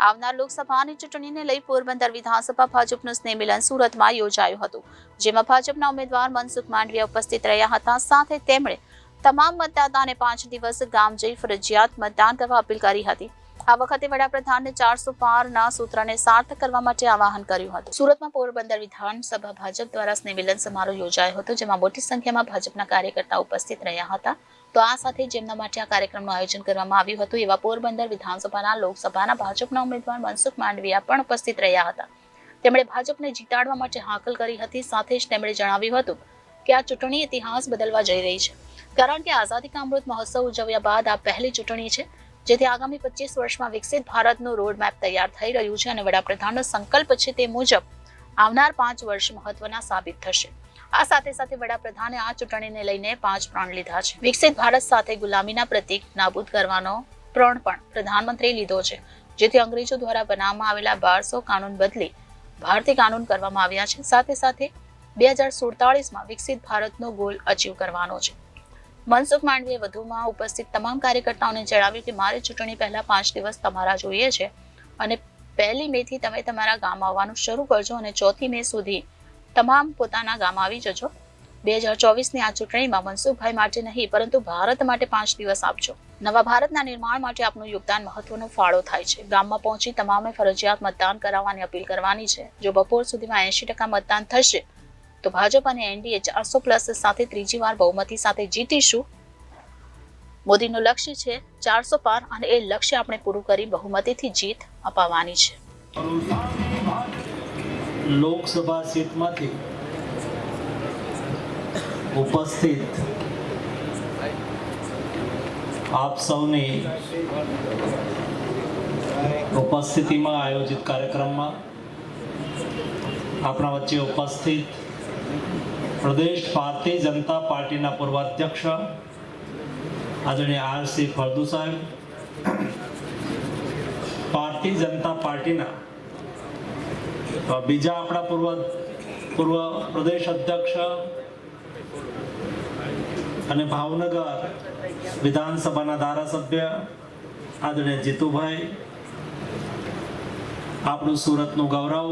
આવનાર લોકસભાની ચૂંટણીને લઈ પોરબંદર વિધાનસભા ભાજપનું સ્નેહ મિલન સુરતમાં યોજાયું હતું, જેમાં ભાજપના ઉમેદવાર મનસુખ માંડવિયા ઉપસ્થિત રહ્યા હતા. સાથે તેમણે તમામ મતદાતાને 5 દિવસ ગામ જઈ ફરજિયાત મતદાન કરવા અપીલ કરી હતી. આ વખતે વડાપ્રધાનને 400 પારના સૂત્રને સાર્થક કરવા માટે આહવાન કર્યું હતું. સુરતમાં પોરબંદર વિધાનસભા ભાજપ દ્વારા સ્નેહ મિલન સમારોહ યોજાયો હતો, જેમાં મોટી સંખ્યામાં ભાજપના કાર્યકર્તાઓ ઉપસ્થિત રહ્યા હતા. તો આ સાથે જેમના માટે આ કાર્યક્રમનું આયોજન કરવામાં આવ્યું હતું એવા પોરબંદર વિધાનસભાના લોકસભાના ભાજપના ઉમેદવાર મનસુખ માંડવિયા પણ ઉપસ્થિત રહ્યા હતા. તેમણે ભાજપને જીતાડવા માટે હાકલ કરી હતી. સાથે જ તેમણે જણાવ્યું હતું કે આ ચૂંટણી ઇતિહાસ બદલવા જઈ રહી છે, કારણ કે આઝાદી કા અમૃત મહોત્સવ ઉજવ્યા બાદ આ પહેલી ચૂંટણી છે, જેથી આગામી 25 વર્ષમાં વિકસિત ભારતનું રોડ મેપ તૈયાર થઈ રહ્યું છે અને વડાપ્રધાનનો સંકલ્પ છે તે મુજબ આવનાર 5 વર્ષ મહત્વના સાબિત થશે. આ સાથે સાથે વડાપ્રધાને આ ચૂંટણીને લઈને 5 પ્રણ લીધા છે. વિકસિત ભારત સાથે ગુલામીના પ્રતીક નાબૂદ કરવાનો પ્રણ પણ પ્રધાનમંત્રીએ લીધો છે, જેથી અંગ્રેજો દ્વારા બનાવવામાં આવેલા 1200 કાનૂન બદલી ભારતીય કાનૂન કરવામાં આવ્યા છે. સાથે સાથે 2047માં વિકસિત ભારતનો ગોલ અચીવ કરવાનો છે. મનસુખ માંડવીએ વધુમાં ઉપસ્થિત તમામ કાર્યકર્તાઓને જણાવ્યું કે મારે ચૂંટણી પહેલા 5 દિવસ તમારા જોઈએ છે અને 1 મેથી તમે તમારા ગામ આવવાનું શરૂ કરજો અને 4 મે સુધી તમામ પોતાના ગામ આવી જજો. 2024ની આ ચૂંટણીમાં મનસુખભાઈ માટે નહીં પરંતુ ભારત માટે 5 દિવસ આપજો. નવા ભારતના નિર્માણ માટે આપનું યોગદાન મહત્વનો ફાળો થાય છે. ગામમાં પહોંચી તમામે ફરજિયાત મતદાન કરાવવાની અપીલ કરવાની છે. જો બપોર સુધીમાં 80% મતદાન થશે તો ભાજપ અને એનડીએ 400+ સાથે ત્રીજી વાર બહુમતી સાથે જીતીશું. મોદીનું લક્ષ્ય છે 400 પાર અને એ લક્ષ્ય આપણે પૂરું કરી બહુમતીથી જીત અપાવવાની છે. લોકસભા સીટમાંથી ઉપસ્થિત આપ સૌની ઉપસ્થિતિમાં આયોજિત કાર્યક્રમમાં આપણા વચ્ચે ઉપસ્થિત પ્રદેશ ભારતીય જનતા પાર્ટીના પૂર્વ અધ્યક્ષ આદરણીય આર.સી. ફળદુ સાહેબ, ભારતીય જનતા પાર્ટીના બીજા આપણા પૂર્વ પ્રદેશ અધ્યક્ષ અને ભાવનગર વિધાનસભાના ધારાસભ્ય આદરણીય જીતુભાઈ, આપણું સુરતનું ગૌરવ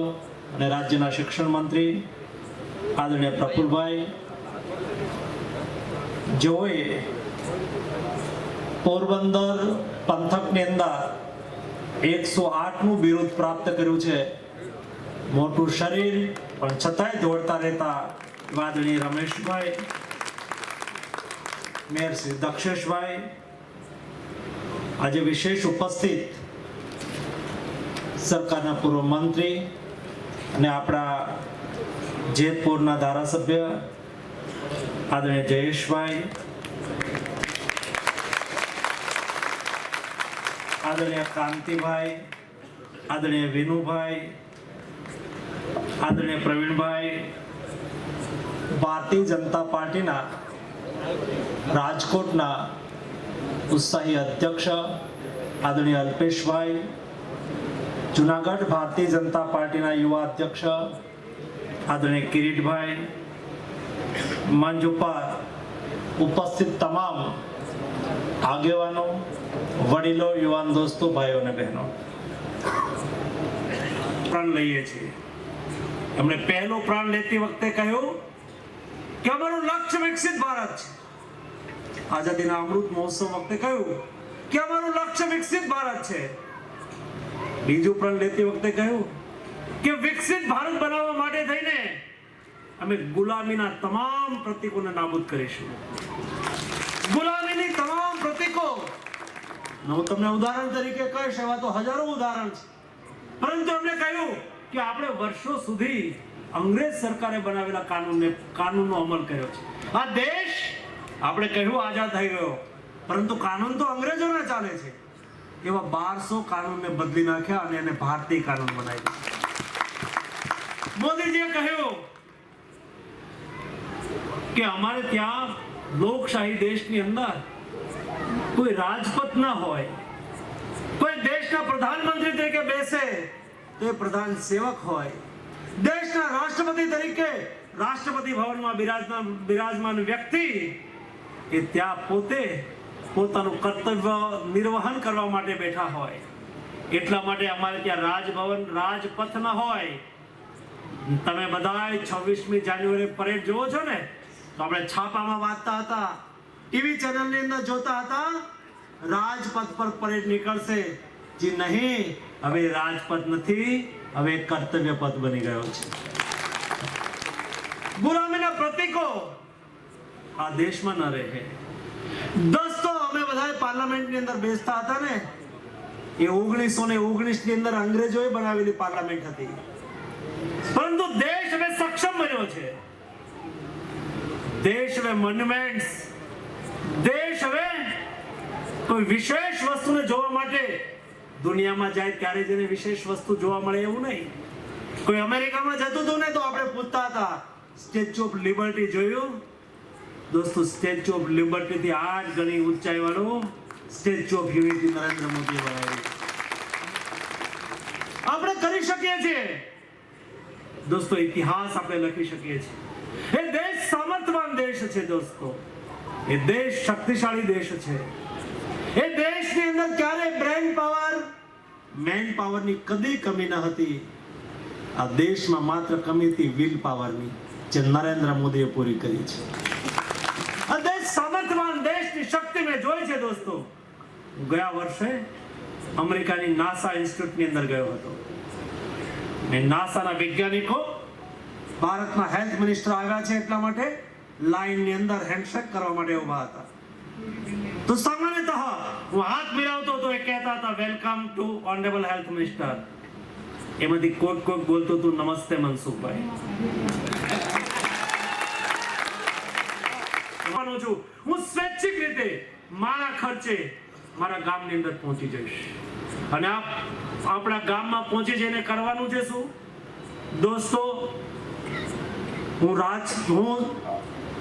અને રાજ્યના શિક્ષણ મંત્રી આદરણીય પ્રફુલભાઈ, જેઓએ પોરબંદર પંથકની અંદર 108નું બિરુદ પ્રાપ્ત કર્યું છે. મોટું શરીર પણ છતાંય દોડતા રહેતા આદરણીય રમેશભાઈ, મેયર શ્રી દક્ષેશભાઈ, આજે વિશેષ ઉપસ્થિત સરકારના પૂર્વ મંત્રી અને આપણા જેતપુરના ધારાસભ્ય આદરણીય જયેશભાઈ, આદરણીય કાંતિભાઈ, આદરણીય વિનુભાઈ, આદરણીય પ્રવીણભાઈ, ભારતીય જનતા પાર્ટીના રાજકોટના ઉત્સાહી અધ્યક્ષ આદરણીય અલ્પેશભાઈ, જુનાગઢ ભારતીય જનતા પાર્ટીના યુવા અધ્યક્ષ આદરણીય કિરીટભાઈ, મંચ ઉપર ઉપસ્થિત તમામ આગેવાનો, વડીલો, યુવાન દોસ્તો, ભાઈઓ અને બહેનો, પ્રણ લઈએ છીએ. એમણે પહેલો પ્રણ લેતી વખતે કહ્યું કે અમારું લક્ષ્ય વિકસિત ભારત છે. આઝાદીના અમૃત મહોત્સવ વખતે કહ્યું કે અમારું લક્ષ્ય વિકસિત ભારત છે. બીજું પ્રણ લેતી વખતે કહ્યું કે વિકસિત ભારત બનાવવા માટે થઈને અમે ગુલામીના તમામ પ્રતીકોને નાબૂદ કરીશું. ગુલામીની તમામ પ્રતીકો, હું તમને ઉદાહરણ તરીકે કહીશ, એવા તો હજારો ઉદાહરણ છે, પરંતુ અમને કહ્યું કે આપણે વર્ષો સુધી અંગ્રેજ સરકારે બનાવેલા કાનૂનનો અમલ કર્યો છે. આ દેશ આપણે કહ્યું આઝાદ થઈ ગયો, પરંતુ કાનૂન તો અંગ્રેજોના ચાલે છે. એવા 1200 કાનૂનને બદલી નાખ્યા અને એને ભારતીય કાનૂન બનાવી. મોદીજીએ કહ્યું કે અમારે ત્યાં લોકશાહી દેશની અંદર કોઈ રાજપથ ના હોય, કોઈ દેશના પ્રધાનમંત્રી તરીકે બેસે તો એ પ્રધાન સેવક હોય, દેશના રાષ્ટ્રપતિ તરીકે રાષ્ટ્રપતિ ભવનમાં બિરાજમાન વ્યક્તિ એ ત્યાં પોતે પોતાનું કર્તવ્ય નિર્વહન કરવા માટે બેઠા હોય. એટલા માટે અમારે ત્યાં રાજભવન રાજપથ ન હોય. તમે બધા 26મી જાન્યુઆરી પરેડ જોવો છો ને, તો આપણે છાપામાં વાંચતા હતા, ટીવી ચેનલની અંદર જોતા હતા, રાજપથ પર પરેડ નીકળશે. જી નહીં, હવે રાજપથ નથી, હવે કર્તવ્ય પથ બની ગયો છે. ગુલામીના પ્રતીકો આ દેશમાં ન રહે. દોસ્તો, અમે બધા પાર્લામેન્ટની અંદર બેસતા હતા ને, એ 1919 ની અંદર અંગ્રેજોએ બનાવેલી પાર્લામેન્ટ હતી. પરંતુ દેશ હવે સક્ષમ બન્યો છે. દેશ હવે મોન્યુમેન્ટ્સ, દેશ હવે કોઈ વિશેષ વસ્તુને જોવા માટે દુનિયામાં જાય ત્યારે જેને વિશેષ વસ્તુ જોવા મળે એવું નહીં. કોઈ અમેરિકામાં જતું હતું ને તો આપણે પૂછતા હતા, સ્ટેચ્યુ ઓફ લિબર્ટી જોયું? દોસ્તો, સ્ટેચ્યુ ઓફ લિબર્ટી થી 8 ગણી ઊંચાઈ વાળું સ્ટેચ્યુ ઓફ યુનિટી નરેન્દ્ર મોદીએ બનાવ્યું. આપણે કરી શકીએ છીએ દોસ્તો, ઇતિહાસ આપણે લખી શકીએ છીએ. એ દેશ સામર્થ્યવાન દેશ છે દોસ્તો, એ દેશ શક્તિશાળી દેશ છે. એ દેશની અંદર ક્યારે બ્રેન પાવર, મેન પાવરની કદી કમી ન હતી. આ દેશમાં માત્ર કમી હતી વિલ પાવરની, જે નરેન્દ્ર મોદીએ પૂરી કરી છે. આ દેશ સામર્થ્યવાન દેશની શક્તિ મેં જોઈ છે દોસ્તો. ગયા વર્ષે અમેરિકાની નાસા ઇન્સ્ટિટ્યૂટની અંદર ગયો હતો. નાસાના વૈજ્ઞાનિકો ભારતના હેલ્થ મિનિસ્ટર આવ્યા છે એટલા માટે લાઈનની અંદર હેન્ડશેક કરવા માટે ઉભા હતા. તો સામાન્યતઃ હું હાથ મિલાવતો તો એ કહેતા હતા, welcome to honourable health minister. એમાંથી કોઈક બોલતો હતું, નમસ્તે મનસુખભાઈ. હું સ્વૈચ્છિક રીતે મારા ખર્ચે મારા ગામની અંદર પહોંચી જઈશ. અને આપણા ગામમાં પહોંચી જઈને કરવાનું છે શું દોસ્તો? હું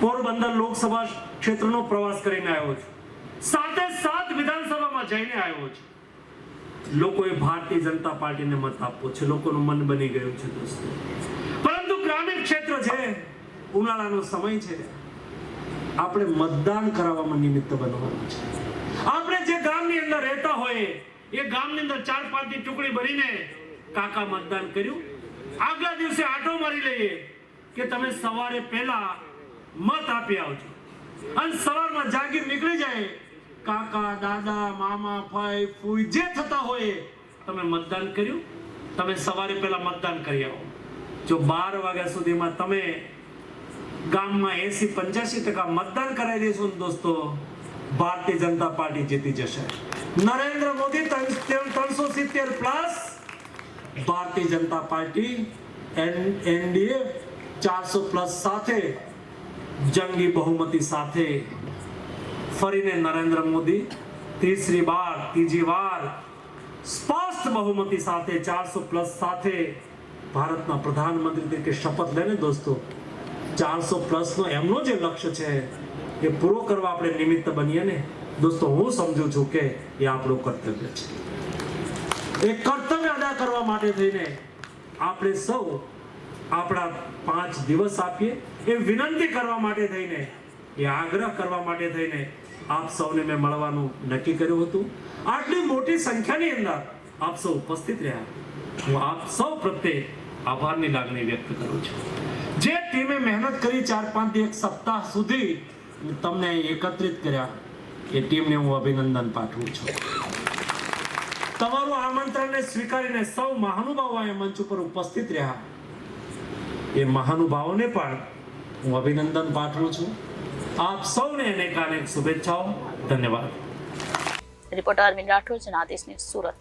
પોરબંદર લોકસભા ક્ષેત્રનો પ્રવાસ કરીને આવ્યો છું. સાથે 7 વિધાનસભામાં જઈને આવ્યો છું. લોકોએ ભારતીય જનતા પાર્ટીને મત આપવો છે, લોકોનું મન બની ગયું છે દોસ્તો. પરંતુ ગ્રામીણ ક્ષેત્ર છે, ઉનાળાનો સમય છે, આપણે મતદાન કરાવવામાં નિમિત્ત બનવાનું છે. આપણે જે ગામની અંદર રહેતા હોઈએ એ ગામની અંદર 4-5ની ટુકડી ભરીને કાકા મતદાન કર્યું, આગલા દિવસે આટો મારી લઈએ કે તમે સવારે પહેલા મત આપી આવજો. અને સવારમાં જાગીર નીકળી જાય, કાકા, દાદા, મામા, ભાઈ, ફૂઈ જે થતા હોય તમે મતદાન કર્યું, તમે સવારે પહેલા મતદાન કરી આવો. જો 12 વાગ્યા સુધીમાં તમે ગામમાં 80-85% મતદાન કરાવી દેશો ને દોસ્તો, ભારતીય જનતા પાર્ટી જીતી જશે. Narendra Modi 370 plus, Bharatiya Janata party NDA 400 plus સાથે જંગી બહુમતી સાથે ફરીને નરેન્દ્ર મોદી ત્રીજી વાર સ્પષ્ટ બહુમતી સાથે 400 પ્લસ સાથે ભારતના પ્રધાનમંત્રી તરીકે શપથ લેને દોસ્તો. 400 પ્લસ નો એમનો જે લક્ષ્ય છે એ પૂરો કરવા આપણે નિમિત્ત બનીએ ને દોસ્તો, હું સમજુ છું કે એ આપણું કર્તવ્ય છે. એ કર્તવ્ય અદા કરવા માટે થઈને આપણે સૌ આપણા 5 દિવસ આપીએ, એ વિનંતી કરવા માટે થઈને, એ આગ્રહ કરવા માટે થઈને આપ સૌને મેં મળવાનું નક્કી કર્યું હતું. આટલી મોટી સંખ્યાની અંદર આપ સૌ ઉપસ્થિત રહ્યા, હું આપ સૌ પ્રત્યે આભારની લાગણી વ્યક્ત કરું છું. જે ટીમે મહેનત કરી 4-5 થી 1 સપ્તાહ સુધી તમને એકત્રિત કર્યા, એ ટીમને હું અભિનંદન પાઠવું છું. તમારું આમંત્રણને સ્વીકારીને સૌ મહાનુભાવો આ મંચ ઉપર ઉપસ્થિત રહ્યા, એ મહાનુભાવોને પણ હું અભિનંદન પાઠવું છું. આપ સૌને અનેક શુભેચ્છાઓ. ધન્યવાદ. Reporter Arvind Rathod, Janadesh news, Surat.